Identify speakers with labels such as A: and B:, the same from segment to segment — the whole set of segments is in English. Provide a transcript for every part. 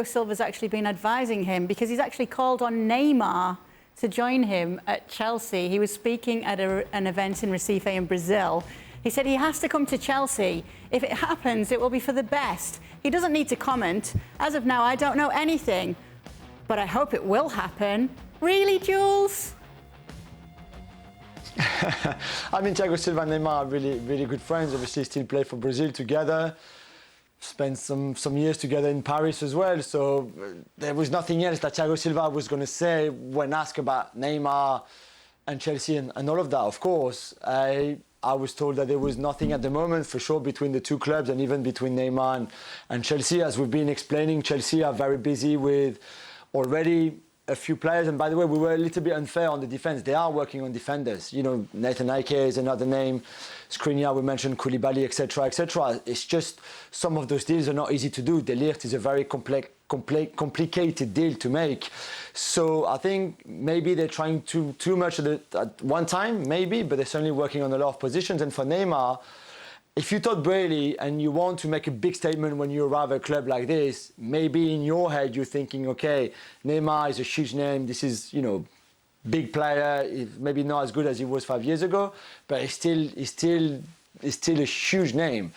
A: Silva's actually been advising him, because he's actually called on Neymar to join him at Chelsea. He was speaking at an event in Recife in Brazil. He said he has to come to Chelsea. If it happens, it will be for the best. He doesn't need to comment. As of now, I don't know anything, but I hope it will happen. Really, Jules?
B: I mean, Thiago Silva and Neymar are really good friends. Obviously, still play for Brazil together. Spent some years together in Paris as well. So there was nothing else that Thiago Silva was going to say when asked about Neymar and Chelsea and all of that. Of course, I was told that there was nothing at the moment, for sure, between the two clubs and even between Neymar and Chelsea. As we've been explaining, Chelsea are very busy with already a few players, and by the way, we were a little bit unfair on the defense. They are working on defenders. You know, Nathan Ake is another name. Skriniar, we mentioned Koulibaly, etc., etc. It's just some of those deals are not easy to do. Ligt is a very complicated deal to make. So I think maybe they're trying too much at one time, maybe, but they're certainly working on a lot of positions. And for Neymar, if you thought Burley and you want to make a big statement when you arrive at a club like this, maybe in your head you're thinking, okay, Neymar is a huge name. This is, you know, big player. He's maybe not as good as he was 5 years ago, but he's still a huge name.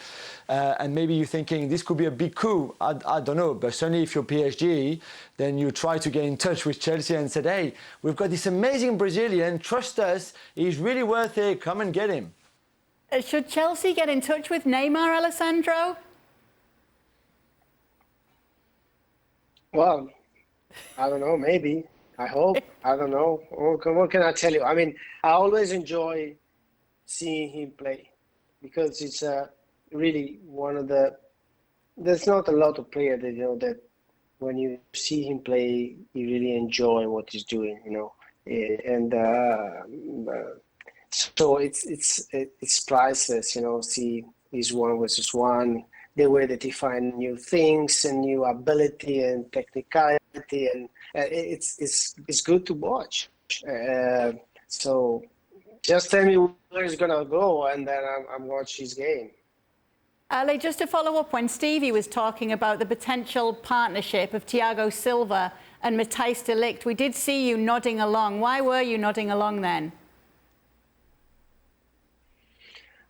B: And maybe you're thinking this could be a big coup. I don't know, but certainly if you're PSG, then you try to get in touch with Chelsea and said, hey, we've got this amazing Brazilian. Trust us. He's really worth it. Come and get him.
A: Should Chelsea get in touch with Neymar, Alessandro?
C: Well, I don't know, maybe. I hope. I don't know. What can I tell you? I mean, I always enjoy seeing him play because it's really one of the... There's not a lot of players that, you know, that when you see him play, you really enjoy what he's doing, you know. And so it's priceless, you know, see these 1v1, the way that he finds new things and new ability and technicality, and it's good to watch. So just tell me where he's gonna go, and then I'm watch his game.
A: Ali, just to follow up, when Stevie was talking about the potential partnership of Thiago Silva and Matias de Ligt, we did see you nodding along. Why were you nodding along then?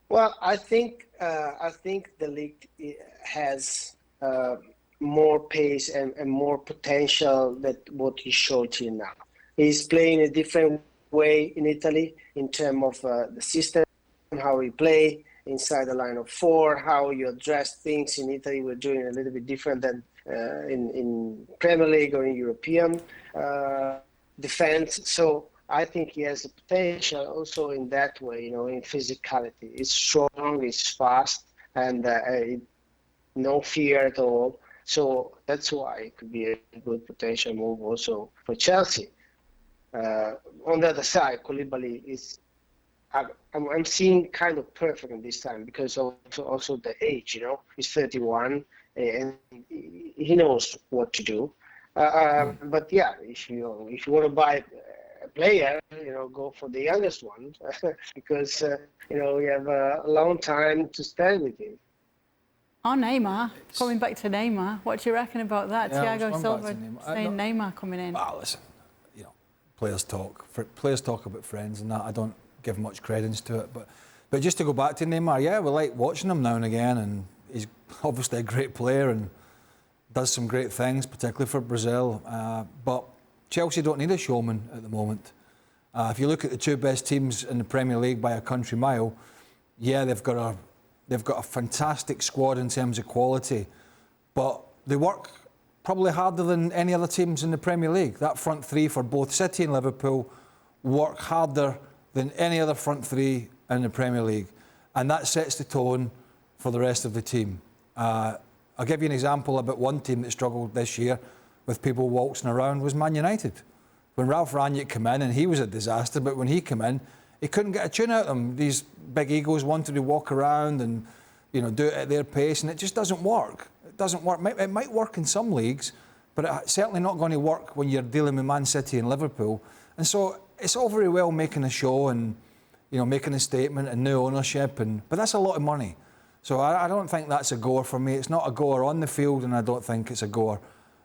C: Well, I think the league has more pace and more potential than what he showed here now. He's playing a different way in Italy in terms of the system, how he play inside the line of four, how you address things in Italy. We're doing a little bit different than in Premier League or in European defense. So I think he has the potential also in that way, you know, in physicality. He's strong, he's fast, and no fear at all. So that's why it could be a good potential move also for Chelsea. On the other side, Koulibaly is, I'm seeing kind of perfect in this time because also the age, you know, he's 31 and he knows what to do. But yeah, if you want to buy a player, you know, go for the youngest one because you know, we have a long time to spend with him.
A: Oh, Neymar. Coming back to Neymar, what do you reckon about that?
D: Yeah,
A: Thiago Silva saying Neymar coming in.
D: Well, listen, you know, players talk about friends and that. I don't give much credence to it, but just to go back to Neymar, yeah, we like watching him now and again, and he's obviously a great player and does some great things, particularly for Brazil. But Chelsea don't need a showman at the moment. If you look at the two best teams in the Premier League by a country mile, yeah, they've got a fantastic squad in terms of quality, but they work probably harder than any other teams in the Premier League. That front three for both City and Liverpool work harder than any other front three in the Premier League, and that sets the tone for the rest of the team. I'll give you an example about one team that struggled this year with people waltzing around was Man United. When Ralph Rangnick came in, and he was a disaster, but when he came in, he couldn't get a tune out of them. These big egos wanted to walk around and, you know, do it at their pace, and it just doesn't work. It doesn't work. It might work in some leagues, but it's certainly not going to work when you're dealing with Man City and Liverpool. And so it's all very well making a show and, you know, making a statement and new ownership, but that's a lot of money. So I don't think that's a goer for me. It's not a goer on the field, and I don't think it's a goer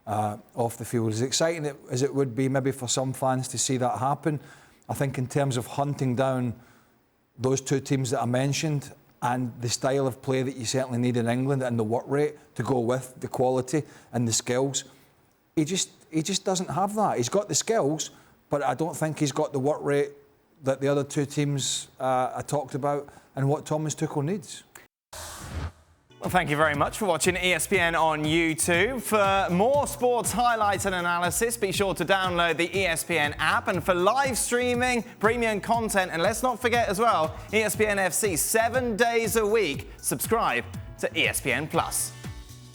D: off the field. As exciting as it would be maybe for some fans to see that happen, I think in terms of hunting down those two teams that I mentioned and the style of play that you certainly need in England and the work rate to go with the quality and the skills, he just doesn't have that. He's got the skills, but I don't think he's got the work rate that the other two teams I talked about and what Thomas Tuchel needs.
E: Well, thank you very much for watching ESPN on YouTube. For more sports highlights and analysis, be sure to download the ESPN app. And for live streaming, premium content, and let's not forget as well, ESPN FC 7 days a week. Subscribe to ESPN+.